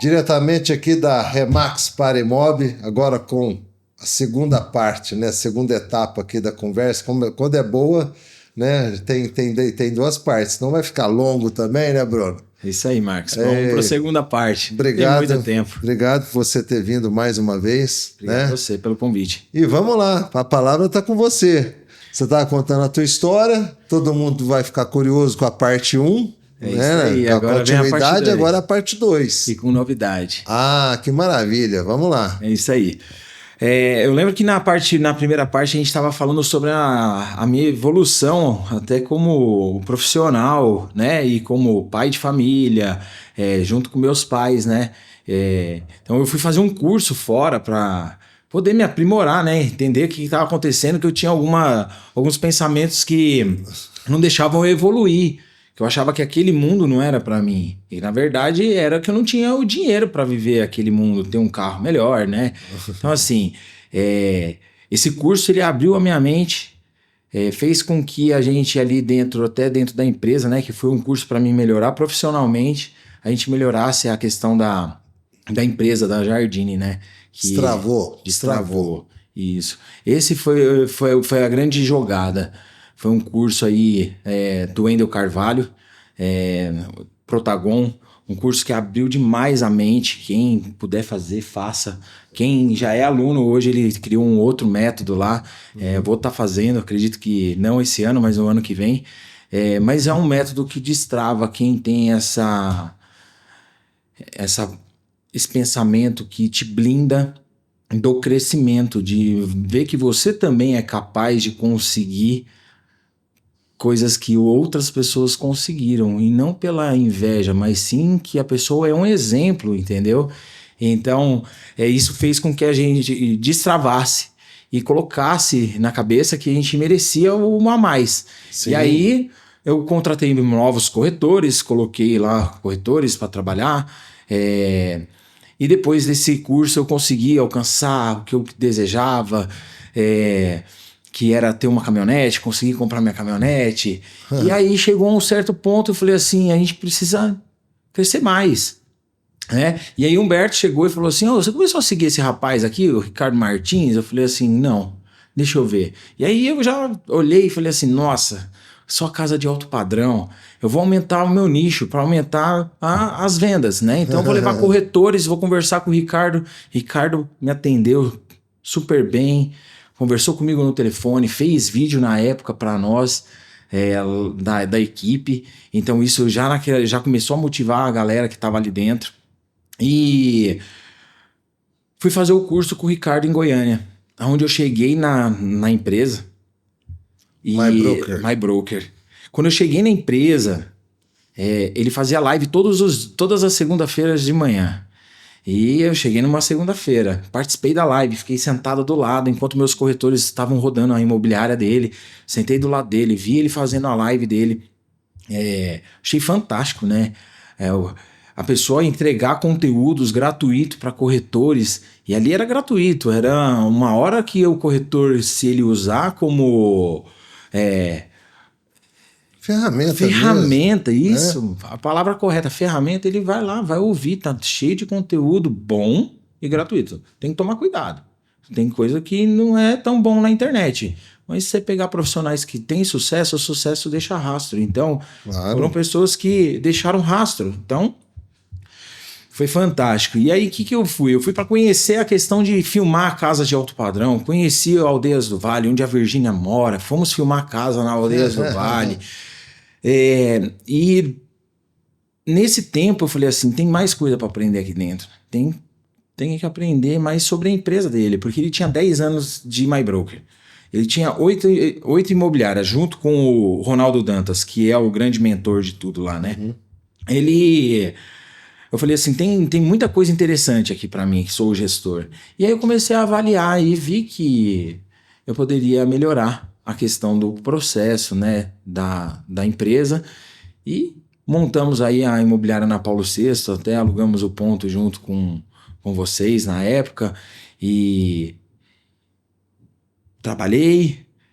Diretamente aqui da Remax Parimob, agora com a segunda parte, né? A segunda etapa aqui da conversa. Quando é boa, né? Tem duas partes, senão vai ficar longo também, né, Bruno? Isso aí, Marcos. Vamos para a segunda parte. Obrigado. Tem muito tempo. Obrigado por você ter vindo mais uma vez. Obrigado né? a você pelo convite. E vamos lá, a palavra está com você. Você está contando a tua história, todo mundo vai ficar curioso com a parte 1. É isso aí, Com agora a continuidade, vem a parte 2. Agora a parte 2. E com novidade. Ah, que maravilha, vamos lá. É isso aí. Eu lembro que na primeira parte a gente estava falando sobre a minha evolução até como profissional, né? E como pai de família, junto com meus pais, né? Então eu fui fazer um curso fora para poder me aprimorar, né? Entender o que estava acontecendo, que eu tinha alguns pensamentos que não deixavam eu evoluir. Eu achava que aquele mundo não era para mim. E na verdade era que eu não tinha o dinheiro para viver aquele mundo, ter um carro melhor, né? Então assim, esse curso ele abriu a minha mente, fez com que a gente ali dentro, até dentro da empresa, né? Que foi um curso para mim melhorar profissionalmente, a gente melhorasse a questão da empresa, da Jardine, né? Que Destravou. Isso. Esse foi a grande jogada. Foi um curso aí do Wendel Carvalho, Protagon, um curso que abriu demais a mente. Quem puder fazer, faça. Quem já é aluno hoje, ele criou um outro método lá. Vou estar fazendo, acredito que não esse ano, mas no ano que vem. Mas é um método que destrava quem tem esse pensamento que te blinda do crescimento, de ver que você também é capaz de conseguir coisas que outras pessoas conseguiram, e não pela inveja, mas sim que a pessoa é um exemplo, entendeu? Então, isso fez com que a gente destravasse e colocasse na cabeça que a gente merecia uma a mais. Sim. E aí, eu contratei novos corretores, coloquei lá corretores para trabalhar, e depois desse curso eu consegui alcançar o que eu desejava, que era ter uma caminhonete, consegui comprar minha caminhonete. E aí chegou a um certo ponto, eu falei assim, a gente precisa crescer mais. Né? E aí Humberto chegou e falou assim, você começou a seguir esse rapaz aqui, o Ricardo Martins? Eu falei assim, não, deixa eu ver. E aí eu já olhei e falei assim, nossa, só casa de alto padrão, eu vou aumentar o meu nicho para aumentar as vendas, né? Então eu vou levar corretores, vou conversar com o Ricardo. Ricardo me atendeu super bem, conversou comigo no telefone, fez vídeo na época para nós, da equipe. Então isso já começou a motivar a galera que estava ali dentro. E fui fazer o curso com o Ricardo em Goiânia, onde eu cheguei na empresa. My Broker. Quando eu cheguei na empresa, ele fazia live todas as segundas-feiras de manhã. E eu cheguei numa segunda-feira, participei da live, fiquei sentado do lado enquanto meus corretores estavam rodando a imobiliária dele. Sentei do lado dele, vi ele fazendo a live dele. Achei fantástico, né? A pessoa entregar conteúdos gratuitos para corretores, e ali era gratuito, era uma hora que o corretor, se ele usar como ferramenta, mesmo, isso, a palavra correta, ferramenta, ele vai lá, vai ouvir, tá cheio de conteúdo bom e gratuito. Tem que tomar cuidado. Tem coisa que não é tão bom na internet. Mas se você pegar profissionais que têm sucesso, o sucesso deixa rastro. Então, foram pessoas que deixaram rastro. Então, foi fantástico. E aí, o que eu fui? Eu fui para conhecer a questão de filmar casas de alto padrão. Conheci Aldeias do Vale, onde a Virgínia mora. Fomos filmar casa na Aldeias do Vale. E nesse tempo eu falei assim, tem mais coisa para aprender aqui dentro. Tem que aprender mais sobre a empresa dele, porque ele tinha 10 anos de My Broker. Ele tinha 8 imobiliárias, junto com o Ronaldo Dantas, que é o grande mentor de tudo lá, né? Uhum. Eu falei assim, tem muita coisa interessante aqui para mim, que sou o gestor. E aí eu comecei a avaliar e vi que eu poderia melhorar a questão do processo, né, da empresa, e montamos aí a imobiliária na Paulo VI, até alugamos o ponto junto com vocês na época, e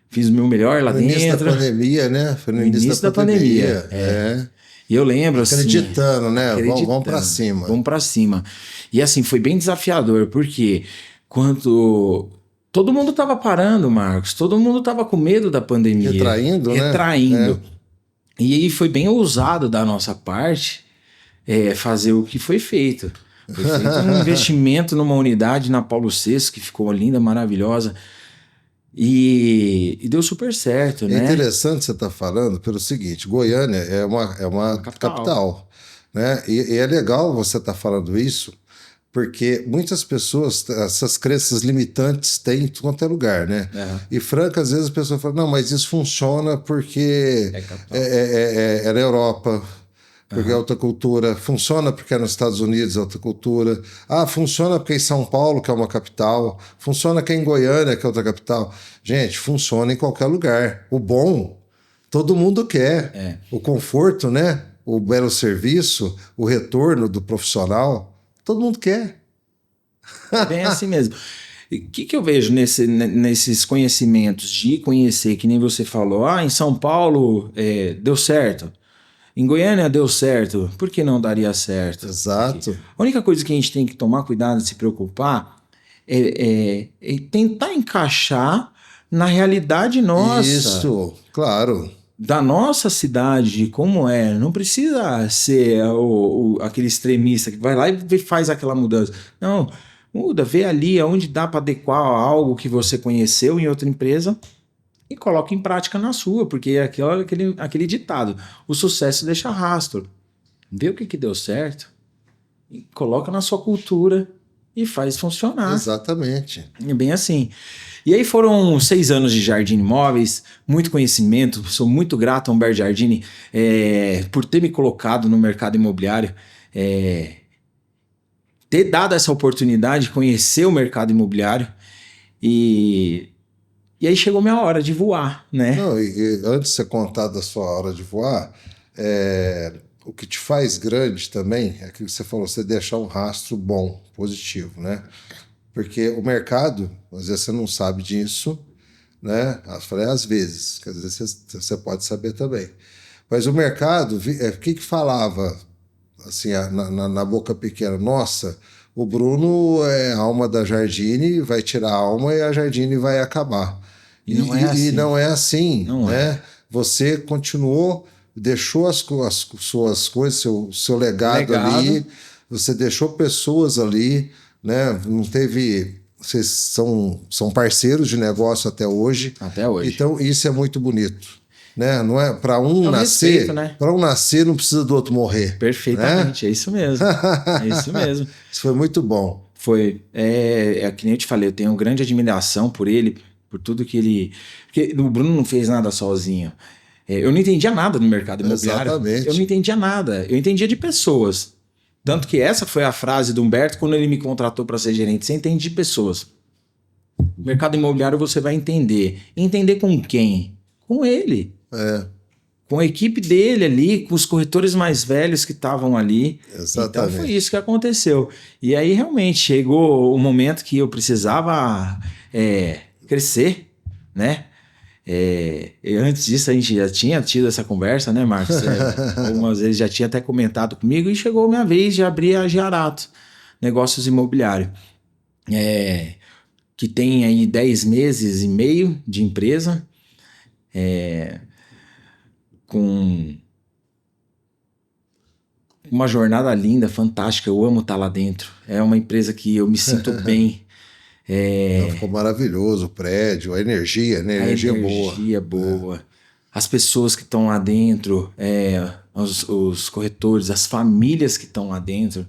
fiz o meu melhor lá dentro. No início da pandemia, né? Foi no início da pandemia. E eu lembro Acreditando, assim, né? Vamos para cima. Vamos para cima. E assim, foi bem desafiador, porque quando todo mundo tava parando, Marcos, todo mundo tava com medo da pandemia. Retraindo, né? Retraindo. E aí foi bem ousado da nossa parte fazer o que foi feito. Foi feito um investimento numa unidade na Paulo VI, que ficou linda, maravilhosa. E deu super certo, né? É interessante você estar falando pelo seguinte, Goiânia é uma capital, né? E é legal você estar falando isso, porque muitas pessoas, essas crenças limitantes têm em qualquer lugar, né? E Franca, às vezes as pessoas falam, não, mas isso funciona porque é na Europa, porque é outra cultura. Funciona porque é nos Estados Unidos, é outra cultura. Ah, funciona porque é em São Paulo, que é uma capital. Funciona que é em Goiânia, que é outra capital. Gente, funciona em qualquer lugar. O bom, todo mundo quer. O conforto, né? O belo serviço, o retorno do profissional, todo mundo quer. É bem assim mesmo. O que eu vejo nesses conhecimentos de conhecer, que nem você falou, em São Paulo deu certo. Em Goiânia deu certo, por que não daria certo? Exato. A única coisa que a gente tem que tomar cuidado e se preocupar é tentar encaixar na realidade nossa. Isso, claro. Da nossa cidade, como é. Não precisa ser aquele extremista que vai lá e faz aquela mudança. Não, muda, vê ali onde dá para adequar algo que você conheceu em outra empresa e coloca em prática na sua, porque é aquele ditado, o sucesso deixa rastro. Vê o que deu certo, e coloca na sua cultura e faz funcionar. Exatamente. É bem assim. E aí foram 6 anos de Jardine Imóveis, muito conhecimento, sou muito grato a Humberto Jardine por ter me colocado no mercado imobiliário, ter dado essa oportunidade de conhecer o mercado imobiliário e aí chegou minha hora de voar, né? Não, e antes de você contar da sua hora de voar, o que te faz grande também é que você falou, você deixar um rastro bom, positivo, né? Porque o mercado, às vezes você não sabe disso, né? Eu falei às vezes, que às vezes você pode saber também. Mas o mercado, o que falava assim, na boca pequena? Nossa, o Bruno é a alma da Jardine, vai tirar a alma e a Jardine vai acabar. E não é assim. E não é assim, não né? Você continuou, deixou as suas coisas, seu legado ali, você deixou pessoas ali, né? Não teve. Vocês são parceiros de negócio até hoje. Até hoje. Então, isso é muito bonito. Né? Não é para um nascer, respeito, né? Para um nascer não precisa do outro morrer. Perfeitamente, né? É isso mesmo. É isso mesmo. Isso foi muito bom. Foi. Que nem eu te falei, eu tenho grande admiração por ele, por tudo que ele. Porque o Bruno não fez nada sozinho. Eu não entendia nada no mercado imobiliário. Exatamente. Eu não entendia nada. Eu entendia de pessoas. Tanto que essa foi a frase do Humberto quando ele me contratou para ser gerente. Você entende de pessoas. O mercado imobiliário você vai entender. Entender com quem? Com ele. Com a equipe dele ali, com os corretores mais velhos que estavam ali. Exatamente. Então foi isso que aconteceu. E aí realmente chegou o momento que eu precisava crescer, né? Antes disso a gente já tinha tido essa conversa, né, Marcos? Algumas vezes já tinha até comentado comigo e chegou a minha vez de abrir a Giarato, negócios imobiliários. Que tem aí 10 meses e meio de empresa, com uma jornada linda, fantástica. Eu amo estar lá dentro. É uma empresa que eu me sinto bem. Ficou maravilhoso o prédio, a energia, né? A energia boa. As pessoas que estão lá dentro, os corretores, as famílias que estão lá dentro,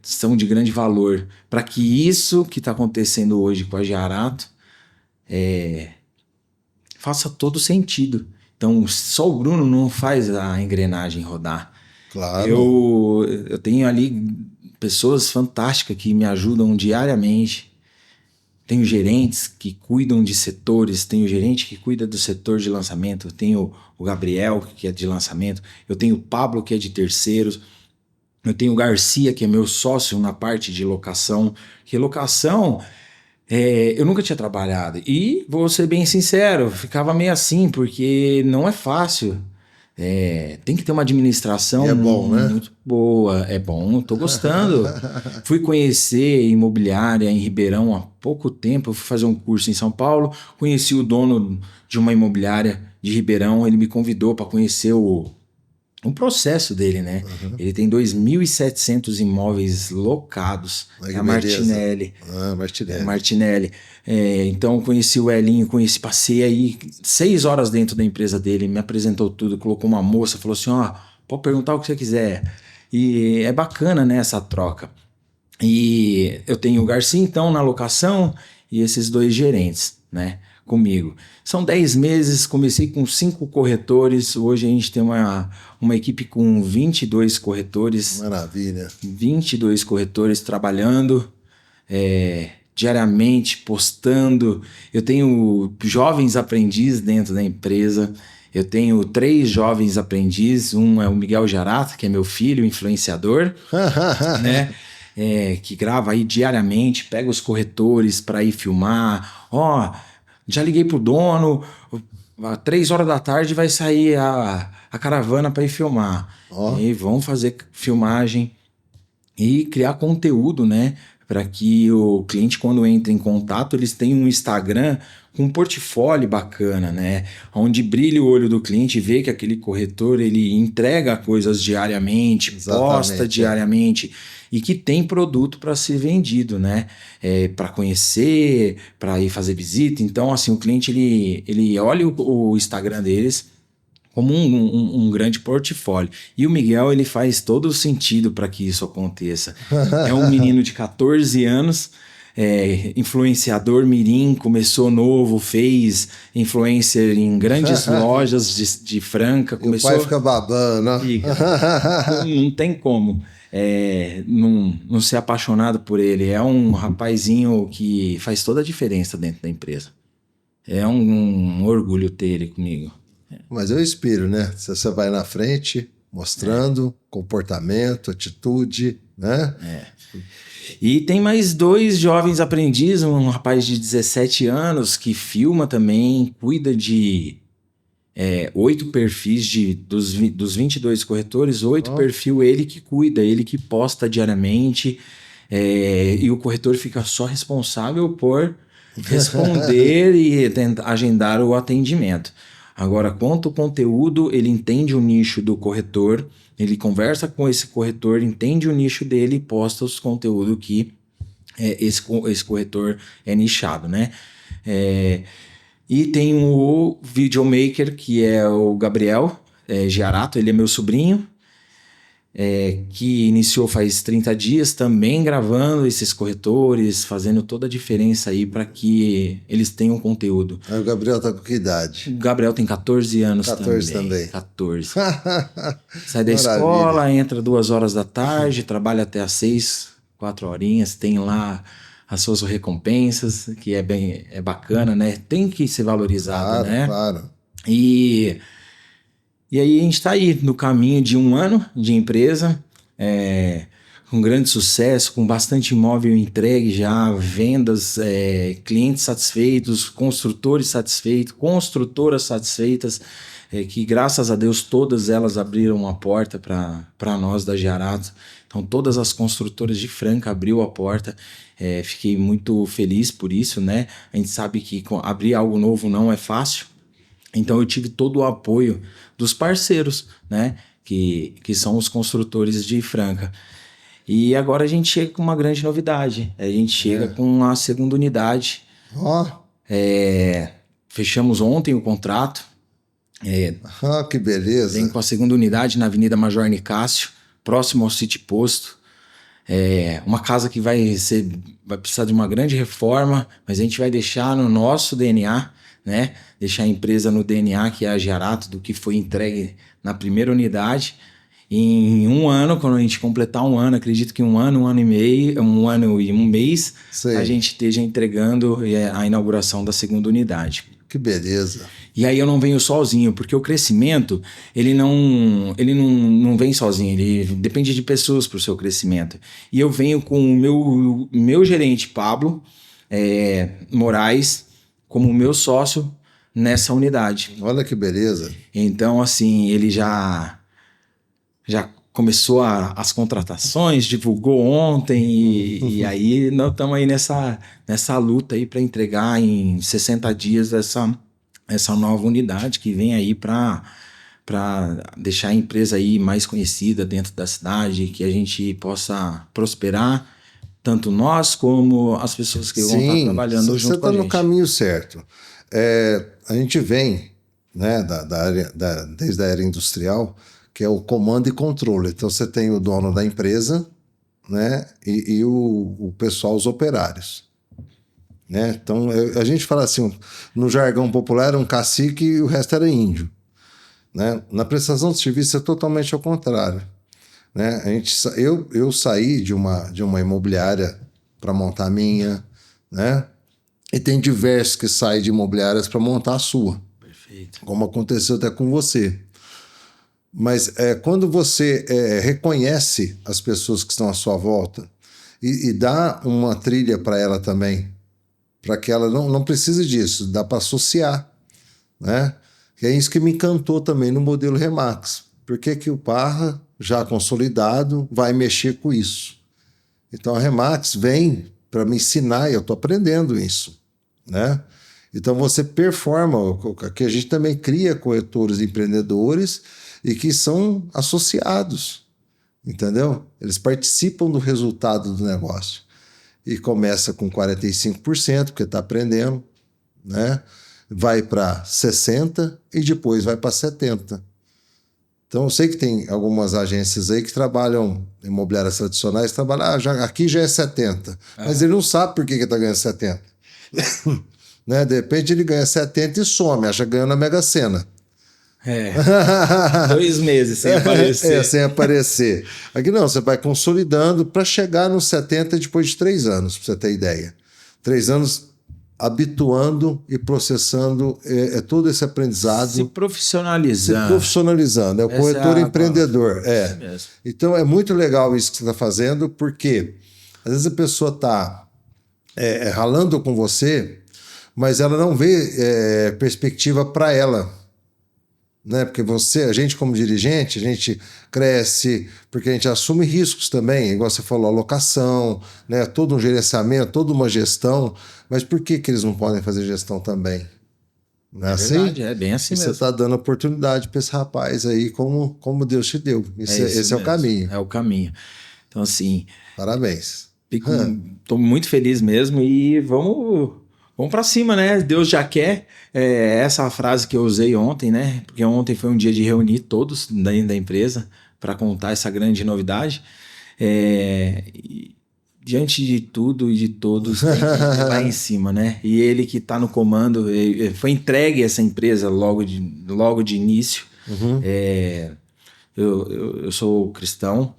são de grande valor. Para que isso que está acontecendo hoje com a Giarato faça todo sentido. Então, só o Bruno não faz a engrenagem rodar. Claro. Eu tenho ali pessoas fantásticas que me ajudam diariamente. Tenho gerentes que cuidam de setores, tenho gerente que cuida do setor de lançamento, tenho o Gabriel, que é de lançamento, eu tenho o Pablo, que é de terceiros, eu tenho o Garcia, que é meu sócio na parte de locação. Que locação, eu nunca tinha trabalhado. E vou ser bem sincero, ficava meio assim, porque não é fácil. Tem que ter uma administração E é bom, né? muito boa. É bom, tô gostando. Fui conhecer imobiliária em Ribeirão há pouco tempo. Eu fui fazer um curso em São Paulo. Conheci o dono de uma imobiliária de Ribeirão. Ele me convidou para conhecer o processo dele, né? Ele tem 2.700 imóveis locados. Ai, É que a beleza. Martinelli. Martinelli. Martinelli. Então conheci o Elinho, passei aí 6 horas dentro da empresa dele, me apresentou tudo, colocou uma moça, falou assim, ó, pode perguntar o que você quiser. E é bacana, né, essa troca. E eu tenho o Garcia, então, na locação e esses 2 gerentes, né, comigo. São 10 meses, comecei com 5 corretores, hoje a gente tem uma equipe com 22 corretores. Maravilha. 22 corretores trabalhando diariamente, postando. Eu tenho jovens aprendizes dentro da empresa. Eu tenho 3 jovens aprendizes. Um é o Miguel Jarata, que é meu filho, influenciador, né? Que grava aí diariamente, pega os corretores para ir filmar. Já liguei pro dono, às 3 horas da tarde vai sair a caravana para ir filmar. E vão fazer filmagem e criar conteúdo, né? Para que o cliente, quando entra em contato, eles tenham um Instagram com um portfólio bacana, né? Onde brilha o olho do cliente, vê que aquele corretor ele entrega coisas diariamente, posta diariamente e que tem produto para ser vendido, né? Para conhecer, para ir fazer visita. Então, assim, o cliente ele olha o Instagram deles como um grande portfólio. E o Miguel, ele faz todo o sentido para que isso aconteça. É um menino de 14 anos, influenciador mirim, começou novo, fez influencer em grandes lojas de Franca. Começou... O pai fica babando. Fica. Não tem como não ser apaixonado por ele. É um rapazinho que faz toda a diferença dentro da empresa. É um orgulho ter ele comigo. Mas eu inspiro, né? Você vai na frente, mostrando comportamento, atitude, né? E tem mais 2 jovens aprendizes, um rapaz de 17 anos que filma também, cuida de 8 perfis dos 22 corretores, 8 perfil ele que cuida, ele que posta diariamente, e o corretor fica só responsável por responder e agendar o atendimento. Agora, quanto ao conteúdo, ele entende o nicho do corretor, ele conversa com esse corretor, entende o nicho dele e posta os conteúdos que esse corretor é nichado, né? E tem o videomaker, que é o Gabriel Giarato, ele é meu sobrinho, que iniciou faz 30 dias também gravando esses corretores, fazendo toda a diferença aí para que eles tenham conteúdo. Aí o Gabriel tá com que idade? O Gabriel tem 14 anos 14 também. 14. Sai da escola, entra 2 horas da tarde, trabalha até às 6, 4 horinhas, tem lá as suas recompensas, que é bacana, né? Tem que ser valorizado, né? Claro. E aí a gente está aí no caminho de 1 ano de empresa, com grande sucesso, com bastante imóvel entregue já, vendas, clientes satisfeitos, construtores satisfeitos, construtoras satisfeitas, que graças a Deus todas elas abriram a porta para nós da Giarato. Então todas as construtoras de Franca abriu a porta, fiquei muito feliz por isso, né? A gente sabe que abrir algo novo não é fácil. Então eu tive todo o apoio dos parceiros, né? Que são os construtores de Franca. E agora a gente chega com uma grande novidade. A gente chega com a segunda unidade. Fechamos ontem o contrato. Que beleza. Vem com a segunda unidade na Avenida Major Nicásio, próximo ao City Posto. Uma casa que vai precisar de uma grande reforma, mas a gente vai deixar no nosso DNA, né? Deixar a empresa no DNA, que é a Giarato, do que foi entregue na primeira unidade. Em 1 ano, quando a gente completar 1 ano, acredito que 1 ano e meio, 1 ano e 1 mês, a gente esteja entregando a inauguração da segunda unidade. Que beleza. E aí eu não venho sozinho, porque o crescimento, ele não vem sozinho, ele depende de pessoas para o seu crescimento. E eu venho com o meu gerente, Pablo Moraes, como meu sócio, nessa unidade. Olha que beleza. Então, assim, ele já começou as contratações, divulgou ontem e aí nós estamos aí nessa luta aí para entregar em 60 dias essa nova unidade que vem aí para deixar a empresa aí mais conhecida dentro da cidade, que a gente possa prosperar, tanto nós como as pessoas que vão estar trabalhando junto com a gente. Você está no caminho certo. A gente vem, né, desde a era industrial, que é o comando e controle. Então você tem o dono da empresa, né, e o pessoal, os operários. Né? Então a gente fala assim, no jargão popular era um cacique e o resto era índio. Né? Na prestação de serviço é totalmente ao contrário. Né? Eu saí de uma imobiliária para montar a minha, né? E tem diversos que saem de imobiliárias para montar a sua. Perfeito. Como aconteceu até com você. Mas quando você reconhece as pessoas que estão à sua volta e dá uma trilha para ela também, para que ela não precise disso, dá para associar, né? E é isso que me encantou também no modelo Remax. Por que o Parra, já consolidado, vai mexer com isso? Então a Remax vem para me ensinar e eu estou aprendendo isso, né? Então você performa, que a gente também cria corretores empreendedores e que são associados, entendeu? Eles participam do resultado do negócio. E começa com 45%, porque está aprendendo, né? Vai para 60% e depois vai para 70%. Então eu sei que tem algumas agências aí que trabalham, imobiliárias tradicionais, trabalham, aqui já é 70%, mas ele não sabe por que está ganhando 70%. Né? De repente ele ganha 70% e some, acha que ganhou na Mega Sena. 2 meses sem aparecer. Sem aparecer. Aqui não, você vai consolidando para chegar nos 70% depois de 3 anos, para você ter ideia. 3 anos habituando e processando todo esse aprendizado. Se profissionalizando. É o corretor empreendedor. Então é muito legal isso que você está fazendo, porque às vezes a pessoa está ralando com você, mas ela não vê perspectiva para ela. Né? Porque a gente como dirigente, a gente cresce, porque a gente assume riscos também, igual você falou, alocação, né? Todo um gerenciamento, toda uma gestão, mas por que eles não podem fazer gestão também? Não é assim? Verdade, é bem assim mesmo. Você está dando oportunidade para esse rapaz aí, como Deus te deu. Esse é o caminho. É o caminho. Então, assim... Parabéns. Estou muito feliz mesmo e vamos para cima, né? Deus já quer. Essa frase que eu usei ontem, né? Porque ontem foi um dia de reunir todos dentro da empresa para contar essa grande novidade. Diante de tudo e de todos, tem que ir lá em cima, né? E ele que está no comando, foi entregue essa empresa logo de início. Uhum. Eu sou cristão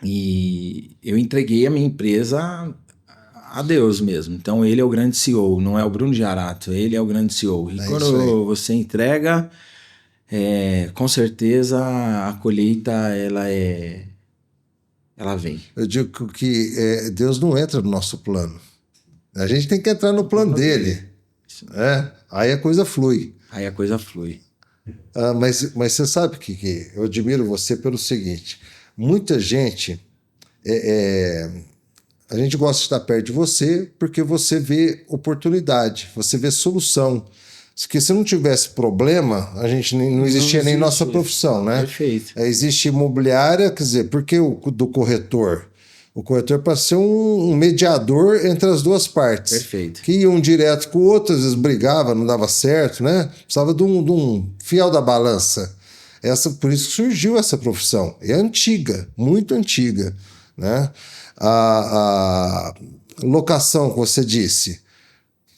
e eu entreguei a minha empresa a Deus mesmo. Então ele é o grande CEO, não é o Bruno Giarato, ele é o grande CEO. E quando você entrega, com certeza a colheita ela vem. Eu digo que Deus não entra no nosso plano. A gente tem que entrar no plano dele. Aí a coisa flui. Mas você sabe que eu admiro você pelo seguinte: muita gente... a gente gosta de estar perto de você porque você vê oportunidade, você vê solução. Porque se não tivesse problema, a gente não existia nem nossa profissão, né? Perfeito. Existe imobiliária, quer dizer, por que do corretor? O corretor para ser um mediador entre as duas partes. Perfeito. Que iam direto com o outro, às vezes brigava, não dava certo, né? Precisava de um fiel da balança. Por isso que surgiu essa profissão. É antiga, muito antiga, né? A locação que você disse,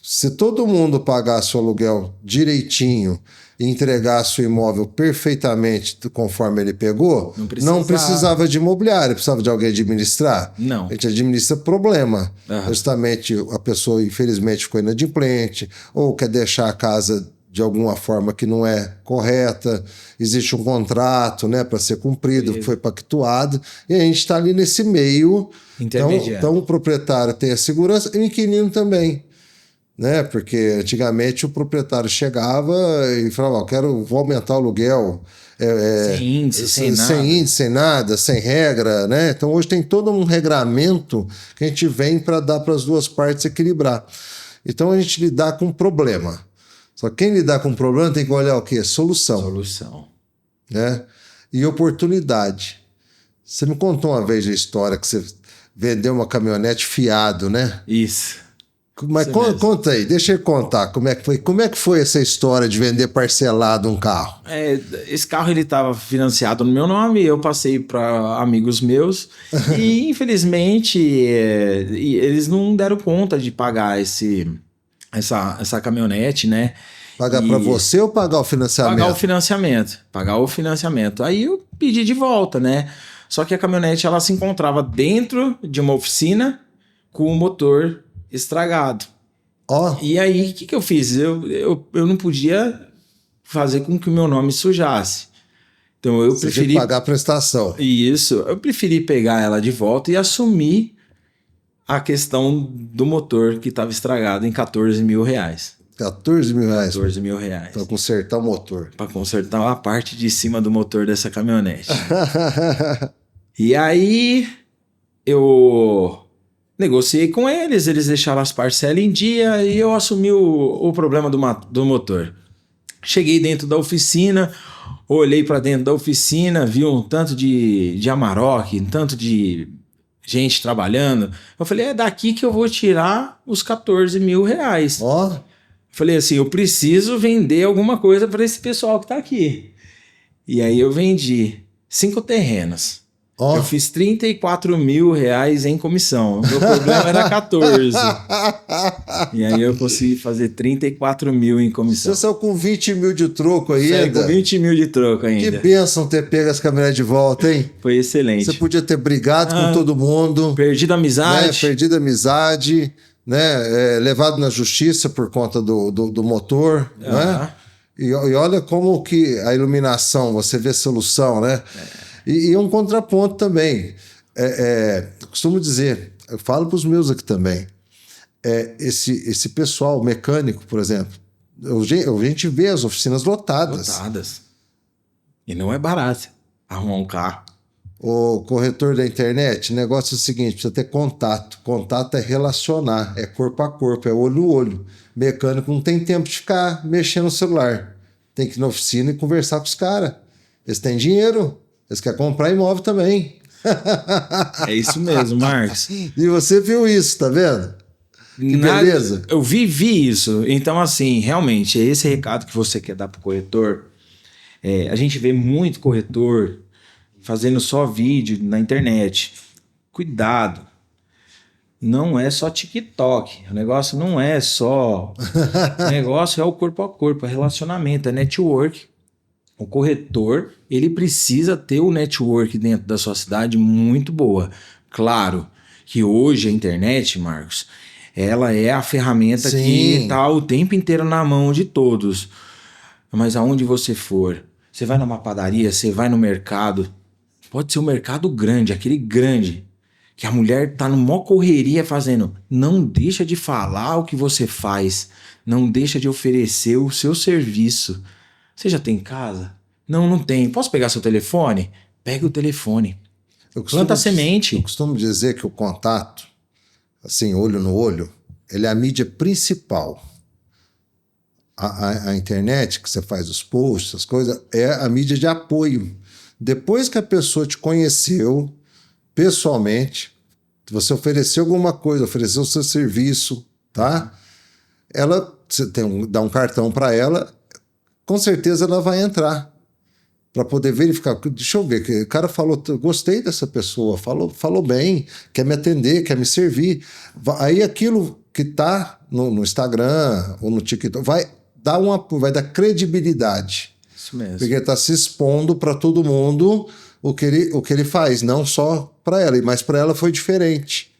se todo mundo pagasse o aluguel direitinho e entregasse o imóvel perfeitamente conforme ele pegou, não precisava de imobiliário, precisava de alguém administrar. Não. A gente administra problema. Justamente a pessoa, infelizmente, ficou inadimplente ou quer deixar a casa de alguma forma que não é correta, existe um contrato, né, para ser cumprido, que foi pactuado, e a gente está ali nesse meio. Então o proprietário tem a segurança e o inquilino também. né? Porque antigamente o proprietário chegava e falava, vou aumentar o aluguel. Sem índice, sem nada. Sem índice, sem nada, sem regra, né? Então hoje tem todo um regramento que a gente vem para dar para as duas partes equilibrar. Então a gente lidar com problema. Só que quem lidar com problema tem que olhar o quê? Solução. Né? E oportunidade. Você me contou uma vez a história que você vendeu uma caminhonete fiado, né? Isso. Mas conta aí, deixa eu contar como é que foi. Como é que foi essa história de vender parcelado um carro? Esse carro ele estava financiado no meu nome, eu passei para amigos meus e infelizmente eles não deram conta de pagar essa caminhonete, né? Pagar para você ou pagar o financiamento? Pagar o financiamento. Aí eu pedi de volta, né? Só que a caminhonete ela se encontrava dentro de uma oficina com o motor estragado. E aí, o que eu fiz? Eu não podia fazer com que o meu nome sujasse. Então eu preferi pagar a prestação. Isso, eu preferi pegar ela de volta e assumir a questão do motor que estava estragado em R$14 mil. R$14 mil? R$14 mil. Para consertar o motor. Para consertar a parte de cima do motor dessa caminhonete. E aí eu negociei com eles deixaram as parcelas em dia e eu assumi o problema do motor. Cheguei dentro da oficina, olhei para dentro da oficina, vi um tanto de Amarok, um tanto de gente trabalhando. Eu falei, é daqui que eu vou tirar os R$14 mil. Falei assim, eu preciso vender alguma coisa para esse pessoal que está aqui. E aí eu vendi 5 terrenos. Eu fiz R$34 mil em comissão. O meu problema era 14. E aí eu consegui fazer 34 mil em comissão. Você saiu com 20 mil de troco aí ainda? Com 20 mil de troco ainda. Que bênção ter pego as caminhonetes de volta, hein? Foi excelente. Você podia ter brigado com todo mundo. Perdido a amizade. Né? Perdido a amizade, né? Levado na justiça por conta do motor, né? E olha como que a iluminação, você vê solução, né? E um contraponto também. Costumo dizer, eu falo para os meus aqui também, esse pessoal mecânico, por exemplo, a gente vê as oficinas lotadas. E não é barato arrumar um carro. O corretor da internet, o negócio é o seguinte, precisa ter contato. Contato é relacionar, é corpo a corpo, é olho no olho. Mecânico não tem tempo de ficar mexendo no celular. Tem que ir na oficina e conversar com os caras. Eles têm dinheiro. Eles querem comprar imóvel também. É isso mesmo, Marcos. E você viu isso, tá vendo? Que beleza. Eu vi isso. Então, assim, realmente, é esse recado que você quer dar pro corretor. A gente vê muito corretor fazendo só vídeo na internet. Cuidado. Não é só TikTok. O negócio não é só... O negócio é o corpo a corpo, é relacionamento, é network. O corretor, ele precisa ter o network dentro da sua cidade muito boa. Claro que hoje a internet, Marcos, ela é a ferramenta que está o tempo inteiro na mão de todos. Mas aonde você for, você vai numa padaria, você vai no mercado, pode ser um mercado grande, aquele grande, que a mulher tá numa correria fazendo. Não deixa de falar o que você faz, não deixa de oferecer o seu serviço. Você já tem casa? Não tem. Posso pegar seu telefone? Pega o telefone. Planta a semente. Eu costumo dizer que o contato, assim, olho no olho, ele é a mídia principal. A internet, que você faz os posts, as coisas, é a mídia de apoio. Depois que a pessoa te conheceu pessoalmente, você ofereceu alguma coisa, ofereceu o seu serviço, tá? Você dá um cartão para ela, com certeza ela vai entrar para poder verificar. Deixa eu ver, o cara falou, gostei dessa pessoa, falou bem, quer me atender, quer me servir. Aí aquilo que está no Instagram ou no TikTok vai dar credibilidade. Isso mesmo. Porque ele está se expondo para todo mundo o que ele faz, não só para ela, mas para ela foi diferente.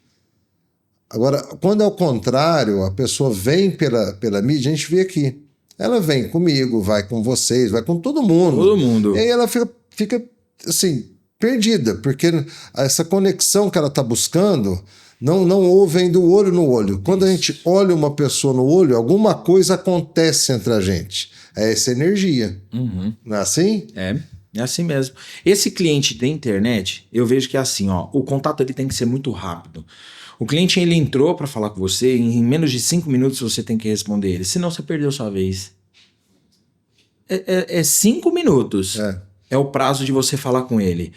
Agora, quando é o contrário, a pessoa vem pela mídia, a gente vê aqui. Ela vem comigo, vai com vocês, vai com todo mundo. Todo mundo. E aí ela fica assim, perdida, porque essa conexão que ela está buscando Não ouvem do olho no olho. Quando a gente olha uma pessoa no olho, alguma coisa acontece entre a gente. É essa energia. Não é assim? É assim mesmo. Esse cliente da internet, eu vejo que é assim, ó, o contato ele tem que ser muito rápido. O cliente ele entrou para falar com você, em menos de 5 minutos você tem que responder ele, senão você perdeu sua vez. É 5 minutos. É o prazo de você falar com ele.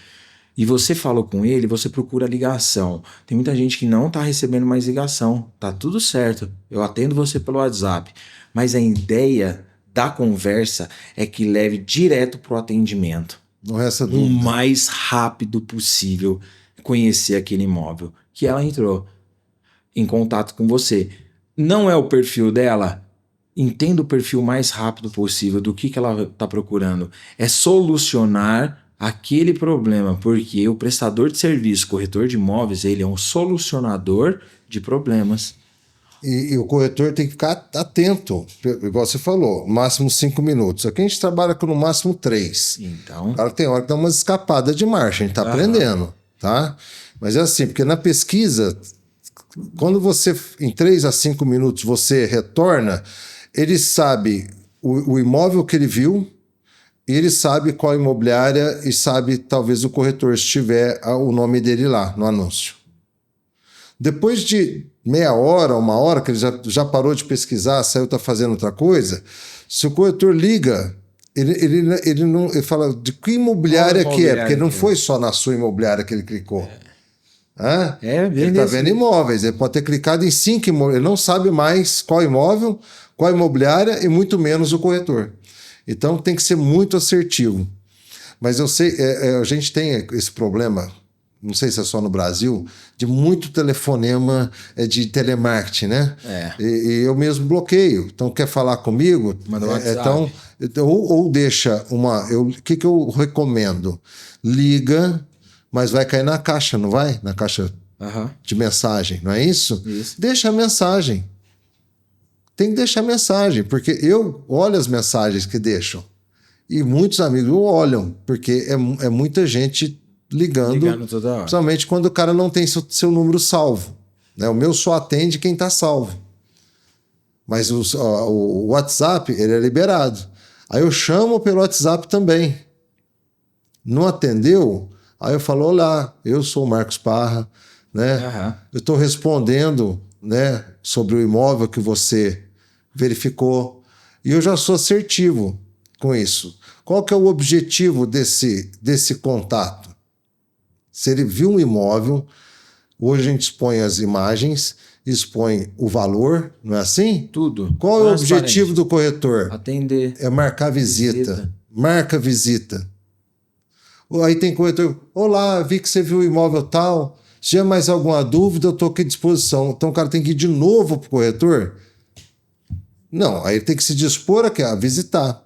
E você falou com ele, você procura ligação. Tem muita gente que não tá recebendo mais ligação. Tá tudo certo. Eu atendo você pelo WhatsApp. Mas a ideia da conversa é que leve direto pro atendimento. Não resta O dúvida. mais rápido possível conhecer aquele imóvel. Que ela entrou em contato com você. Não é o perfil dela? Entenda o perfil mais rápido possível do que ela está procurando. É solucionar aquele problema, porque o prestador de serviço, corretor de imóveis, ele é um solucionador de problemas. E o corretor tem que ficar atento, igual você falou, máximo 5 minutos. Aqui a gente trabalha com no máximo 3. Então, O cara tem hora que dá umas escapadas de marcha, a gente tá aprendendo, tá? Mas é assim, porque na pesquisa, quando você, em 3 a 5 minutos, você retorna, ele sabe o imóvel que ele viu, e ele sabe qual imobiliária e sabe, talvez, o corretor, se tiver o nome dele lá no anúncio. Depois de meia hora, 1 hora, que ele já parou de pesquisar, saiu, tá fazendo outra coisa, se o corretor liga, ele fala de que imobiliária que é, porque não foi só na sua imobiliária que ele clicou. Ele está vendo imóveis, ele pode ter clicado em 5 imóveis, ele não sabe mais qual imóvel, qual imobiliária e muito menos o corretor. Então tem que ser muito assertivo. Mas eu sei, a gente tem esse problema, não sei se é só no Brasil, de muito telefonema de telemarketing, né? E eu mesmo bloqueio. Então quer falar comigo? Manda WhatsApp. Então, ou deixa uma. O que eu recomendo? Liga, mas vai cair na caixa, não vai? Na caixa de mensagem, não é isso? Isso. Deixa a mensagem. Tem que deixar mensagem, porque eu olho as mensagens que deixam. E muitos amigos olham, porque é muita gente ligando toda hora. principalmente quando o cara não tem seu número salvo. Né? O meu só atende quem está salvo. Mas o WhatsApp, ele é liberado. Aí eu chamo pelo WhatsApp também. Não atendeu? Aí eu falo, olá, eu sou o Marcos Parra, né? Eu estou respondendo, né, sobre o imóvel que você verificou. E eu já sou assertivo com isso. Qual que é o objetivo desse contato? Se ele viu um imóvel, hoje a gente expõe as imagens, expõe o valor, não é assim? Tudo. Qual é o objetivo do corretor? Atender. É marcar visita. Marca visita. Aí tem corretor, olá, vi que você viu o imóvel tal, se tiver mais alguma dúvida, eu estou aqui à disposição. Então o cara tem que ir de novo para o corretor? Não, aí ele tem que se dispor a visitar.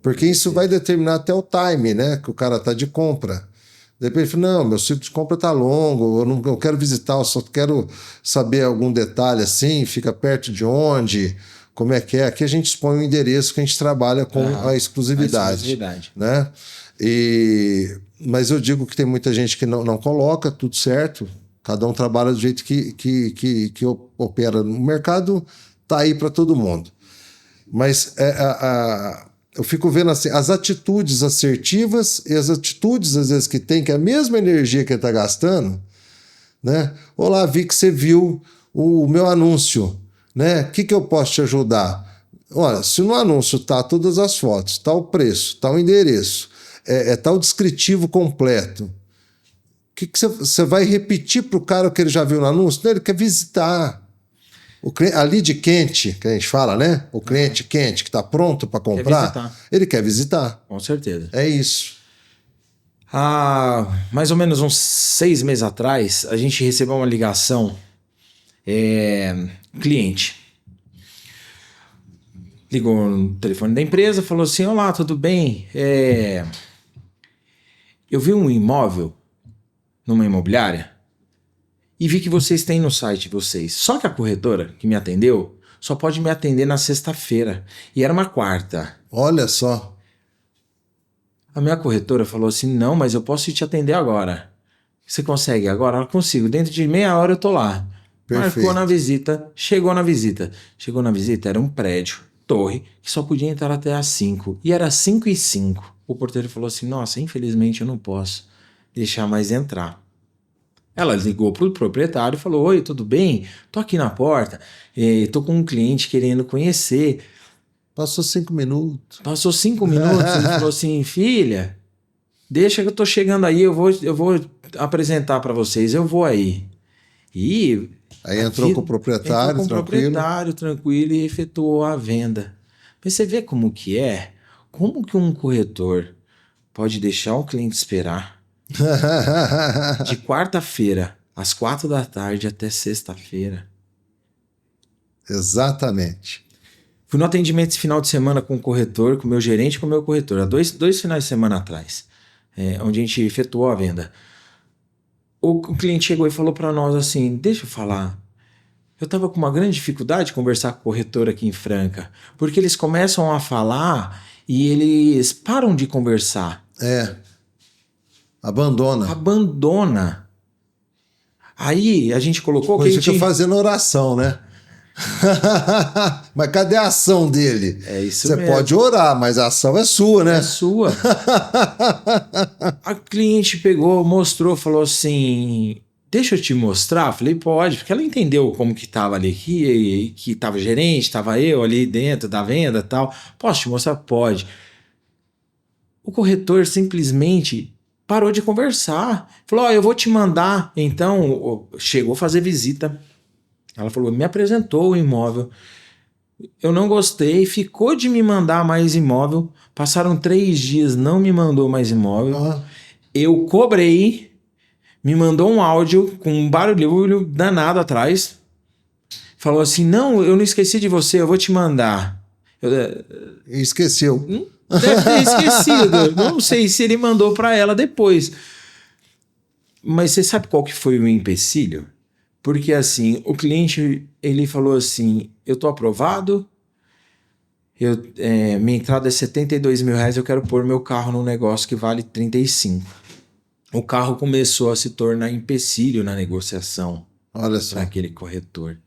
Porque isso vai determinar até o time, né? Que o cara está de compra. Depois ele fala, não, meu ciclo de compra está longo, eu não quero visitar, eu só quero saber algum detalhe assim, fica perto de onde, como é que é. Aqui a gente expõe o endereço que a gente trabalha com a exclusividade. Né? Mas eu digo que tem muita gente que não coloca, tudo certo, cada um trabalha do jeito que opera no mercado, tá aí para todo mundo. Mas eu fico vendo assim, as atitudes assertivas e as atitudes, às vezes, que tem, que é a mesma energia que ele está gastando, né? Olá, vi que você viu o meu anúncio, né? O que eu posso te ajudar? Olha, se no anúncio tá todas as fotos, tá o preço, tá o endereço, tá o descritivo completo, o que você vai repetir para o cara que ele já viu no anúncio? Não, ele quer visitar. A lead quente, que a gente fala, né? O cliente quente que está pronto para comprar, ele quer visitar. Com certeza. É isso. Há mais ou menos uns 6 meses atrás, a gente recebeu uma ligação. Cliente ligou no telefone da empresa, falou assim, olá, tudo bem? Eu vi um imóvel numa imobiliária e vi que vocês têm no site de vocês. Só que a corretora que me atendeu só pode me atender na sexta-feira. E era uma quarta. Olha só. A minha corretora falou assim, não, mas eu posso te atender agora. Você consegue agora? Eu consigo. Dentro de meia hora eu tô lá. Perfeito. Marcou na visita, chegou na visita. Chegou na visita, era um prédio, torre, que só podia entrar até às 5. E era 5:05. O porteiro falou assim, nossa, infelizmente eu não posso deixar mais entrar. Ela ligou pro proprietário e falou, oi, tudo bem? Tô aqui na porta, tô com um cliente querendo conhecer. Passou 5 minutos. Passou 5 minutos, ele falou assim, filha, deixa que eu tô chegando aí, eu vou apresentar para vocês, eu vou aí. E Aí entrou com o proprietário, entrou com o tranquilo. proprietário, tranquilo, e efetuou a venda. Mas você vê como que é? Como que um corretor pode deixar o cliente esperar de quarta-feira, às 4 da tarde, até sexta-feira? Exatamente. Fui no atendimento esse final de semana com o corretor, com o meu gerente e com o meu corretor, há dois finais de semana atrás, onde a gente efetuou a venda. O cliente chegou e falou para nós assim, deixa eu falar, eu estava com uma grande dificuldade de conversar com o corretor aqui em Franca, porque eles começam a falar e eles param de conversar. Abandona. Aí a gente colocou Pois fica fazendo oração, né? Mas cadê a ação dele? É isso Você mesmo. pode orar, mas a ação é sua, né? É sua. A cliente pegou, mostrou, falou assim, deixa eu te mostrar. Falei, pode, porque ela entendeu como que tava ali, que tava gerente, tava eu ali dentro da venda e tal. Posso te mostrar? Pode. O corretor simplesmente parou de conversar. Falou, eu vou te mandar. Então, chegou a fazer visita. Ela falou, me apresentou o imóvel. Eu não gostei, ficou de me mandar mais imóvel. Passaram 3 dias, não me mandou mais imóvel. Eu cobrei, me mandou um áudio com um barulho danado atrás. Falou assim, não, eu não esqueci de você, eu vou te mandar. Esqueceu. Deve ter esquecido. Não sei se ele mandou para ela depois. Mas você sabe qual que foi o empecilho? Porque assim, o cliente, ele falou assim, eu tô aprovado, minha entrada é R$72 mil, eu quero pôr meu carro num negócio que vale 35. O carro começou a se tornar empecilho na negociação. Olha só. Para aquele corretor.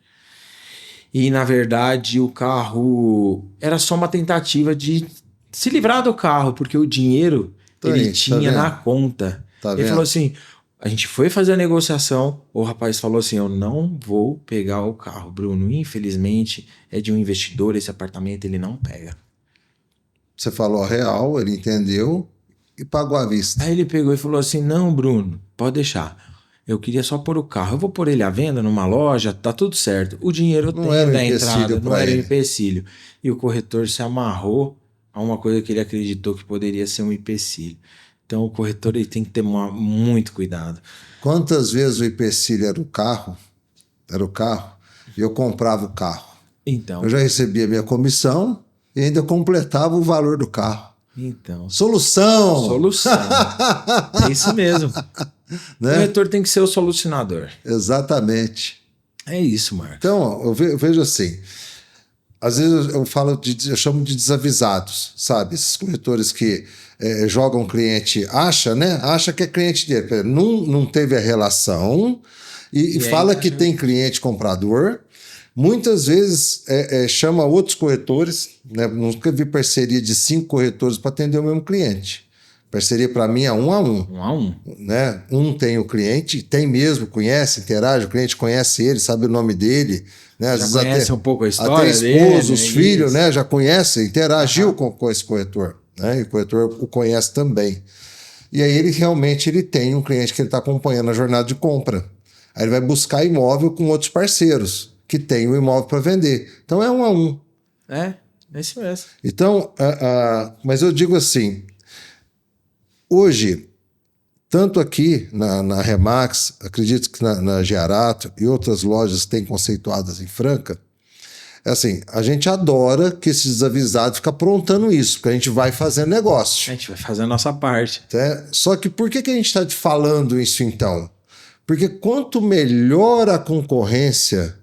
E na verdade o carro era só uma tentativa de se livrar do carro, porque o dinheiro ele tinha na conta. Ele falou assim, a gente foi fazer a negociação, o rapaz falou assim, eu não vou pegar o carro, Bruno, infelizmente é de um investidor, esse apartamento ele não pega. Você falou a real, ele entendeu e pagou à vista. Aí ele pegou e falou assim, não, Bruno, pode deixar, eu queria só pôr o carro, eu vou pôr ele à venda numa loja, tá tudo certo, o dinheiro tem da entrada, não era um empecilho. E o corretor se amarrou a uma coisa que ele acreditou que poderia ser um empecilho. Então o corretor ele tem que ter muito cuidado. Quantas vezes o empecilho era o carro, e eu comprava o carro. Então. Eu já recebia minha comissão e ainda completava o valor do carro. Então. Solução! É isso mesmo. Né? O corretor tem que ser o solucionador. Exatamente. É isso, Marcos. Então, eu vejo assim, às vezes eu chamo de desavisados, sabe? Esses corretores que jogam o cliente, acha que é cliente dele, não teve a relação e fala que tem cliente comprador. Muitas vezes chama outros corretores, né? Nunca vi parceria de 5 corretores para atender o mesmo cliente. Parceria para mim é 1 a 1. 1 a 1. Né? Um tem o cliente, tem mesmo, conhece, interage, o cliente conhece ele, sabe o nome dele. Né? Às já vezes conhece um pouco a história até dele. esposa, os filhos, né? Já conhece, interagiu com esse corretor. Né? E o corretor o conhece também. E aí ele tem um cliente que ele está acompanhando a jornada de compra. Aí ele vai buscar imóvel com outros parceiros que tem o imóvel para vender. Então é 1 a 1. É isso mesmo. Então, mas eu digo assim, hoje, tanto aqui na Remax, acredito que na Giarato e outras lojas que têm conceituadas em Franca, assim, a gente adora que esses desavisados ficam aprontando isso, porque a gente vai fazendo negócio. A gente vai fazer a nossa parte. Só que por que a gente está falando isso então? Porque quanto melhor a concorrência,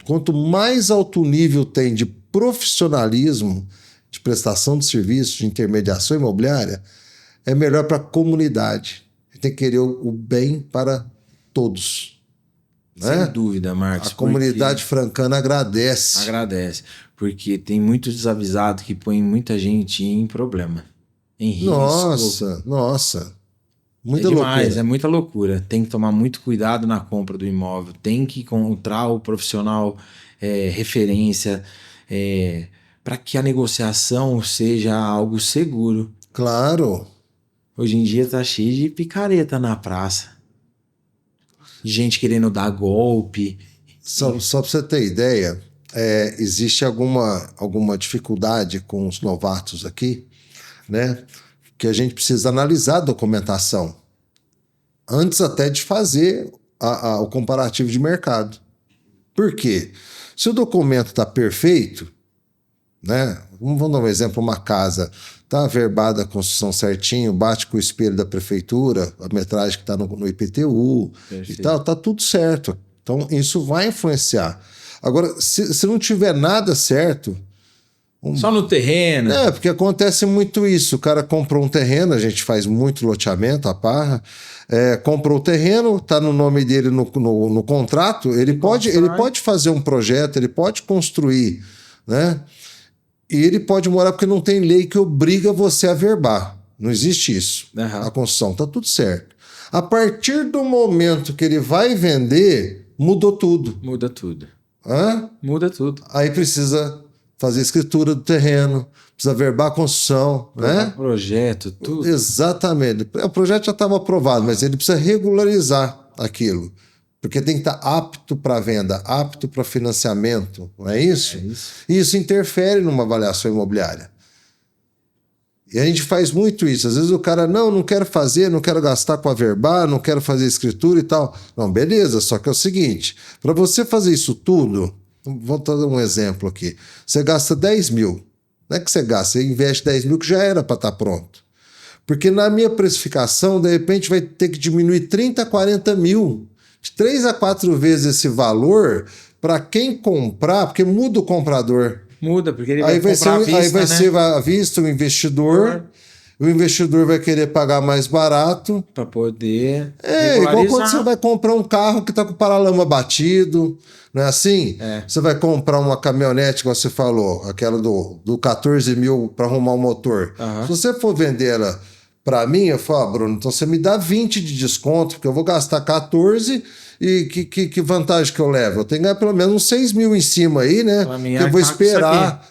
quanto mais alto nível tem de profissionalismo, de prestação de serviço, de intermediação imobiliária, é melhor para a comunidade. tem que querer o bem para todos. Né? Sem dúvida, Marcos. A comunidade francana agradece. Agradece, porque tem muito desavisado que põe muita gente em problema, em risco. Nossa. Muita demais, loucura. é muita loucura. Tem que tomar muito cuidado na compra do imóvel, tem que encontrar o profissional referência para que a negociação seja algo seguro. Claro. Hoje em dia tá cheio de picareta na praça. Gente querendo dar golpe. Só para você ter ideia, existe alguma dificuldade com os novatos aqui, né? Que a gente precisa analisar a documentação antes até de fazer o comparativo de mercado. Por quê? Se o documento está perfeito, né? Vamos dar um exemplo, uma casa está averbada a construção certinho, bate com o espelho da prefeitura, a metragem que está no IPTU. Perfeito. E tal, está tudo certo. Então, isso vai influenciar. Agora, se não tiver nada certo... Só no terreno. Porque acontece muito isso. O cara comprou um terreno, a gente faz muito loteamento, a Parra, comprou o terreno, está no nome dele no contrato, ele pode fazer um projeto, ele pode construir, né? E ele pode morar porque não tem lei que obriga você a verbar. Não existe isso. A construção está tudo certo. A partir do momento que ele vai vender, mudou tudo. Muda tudo. Hã? Muda tudo. Aí precisa fazer a escritura do terreno, precisa verbar a construção, né? Projeto, tudo. Exatamente. O projeto já estava aprovado, mas ele precisa regularizar aquilo. Porque tem que estar apto para venda, apto para financiamento, não é isso? E isso interfere numa avaliação imobiliária. E a gente faz muito isso. Às vezes o cara, não quero fazer, não quero gastar com averbar, não quero fazer escritura e tal. Não, beleza, só que é o seguinte, para você fazer isso tudo, vou dar um exemplo aqui, você gasta 10 mil. Não é que você gasta, você investe 10 mil que já era para estar pronto. Porque na minha precificação, de repente, vai ter que diminuir 30, 40 mil. De 3 a 4 vezes esse valor para quem comprar, porque muda o comprador. Muda, porque ele vai comprar à vista, aí vai né? ser à vista o investidor. O investidor vai querer pagar mais barato. Para poder igual quando você vai comprar um carro que está com o paralama batido, não é assim? Você vai comprar uma caminhonete, como você falou, aquela do 14 mil para arrumar o motor. Se você for vender ela para mim, eu falo, Bruno, então você me dá 20 de desconto, porque eu vou gastar 14 e que vantagem que eu levo? Eu tenho que ganhar pelo menos uns 6 mil em cima aí, né? Porque eu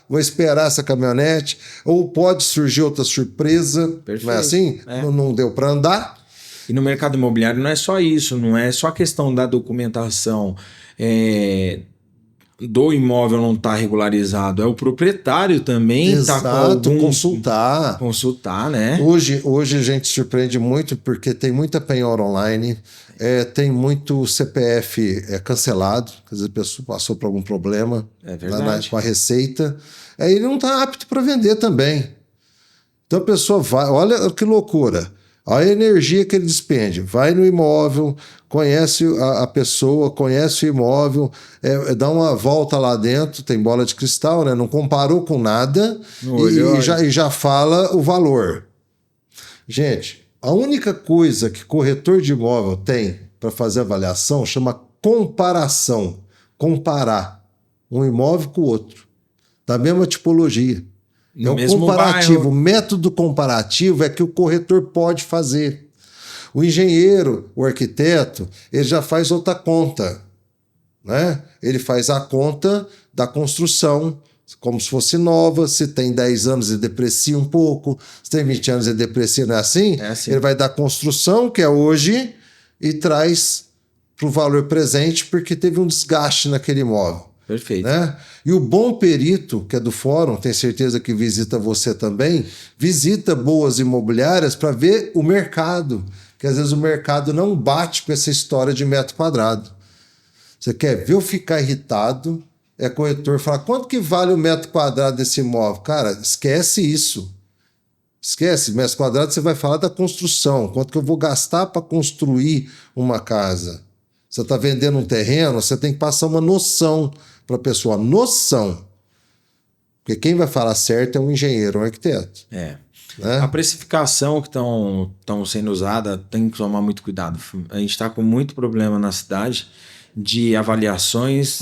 vou esperar essa caminhonete, ou pode surgir outra surpresa, Perfeito. não é assim? Não deu para andar. E no mercado imobiliário não é só isso, não é só a questão da documentação do imóvel não estar regularizado, é o proprietário também estar com algum... Consultar, né? Hoje a gente surpreende muito porque tem muita penhora online, tem muito CPF cancelado, quer dizer, a pessoa passou por algum problema com a receita, aí ele não está apto para vender também. Então a pessoa vai, olha que loucura, a energia que ele despende, vai no imóvel, conhece a pessoa, conhece o imóvel, dá uma volta lá dentro, tem bola de cristal, né? Não comparou com nada e já fala o valor. Gente, a única coisa que corretor de imóvel tem para fazer avaliação chama comparação. Comparar um imóvel com o outro, da mesma tipologia. É um comparativo. O método comparativo é que o corretor pode fazer. O engenheiro, o arquiteto, ele já faz outra conta, né? Ele faz a conta da construção, como se fosse nova. Se tem 10 anos, ele deprecia um pouco. Se tem 20 anos, ele deprecia, não é assim? É assim. Ele vai dar a construção, que é hoje, e traz para o valor presente, porque teve um desgaste naquele imóvel. Perfeito. Né? E o bom perito, que é do fórum, tenho certeza que visita você também, visita boas imobiliárias para ver o mercado, que às vezes o mercado não bate com essa história de metro quadrado. Você quer ver eu ficar irritado, corretor falar, quanto que vale o metro quadrado desse imóvel? Cara, esquece isso. Esquece, metro quadrado você vai falar da construção, quanto que eu vou gastar para construir uma casa. Você está vendendo um terreno, você tem que passar uma noção para a pessoa, noção. Porque quem vai falar certo é um engenheiro, um arquiteto. né? A precificação que estão sendo usada tem que tomar muito cuidado. A gente está com muito problema na cidade de avaliações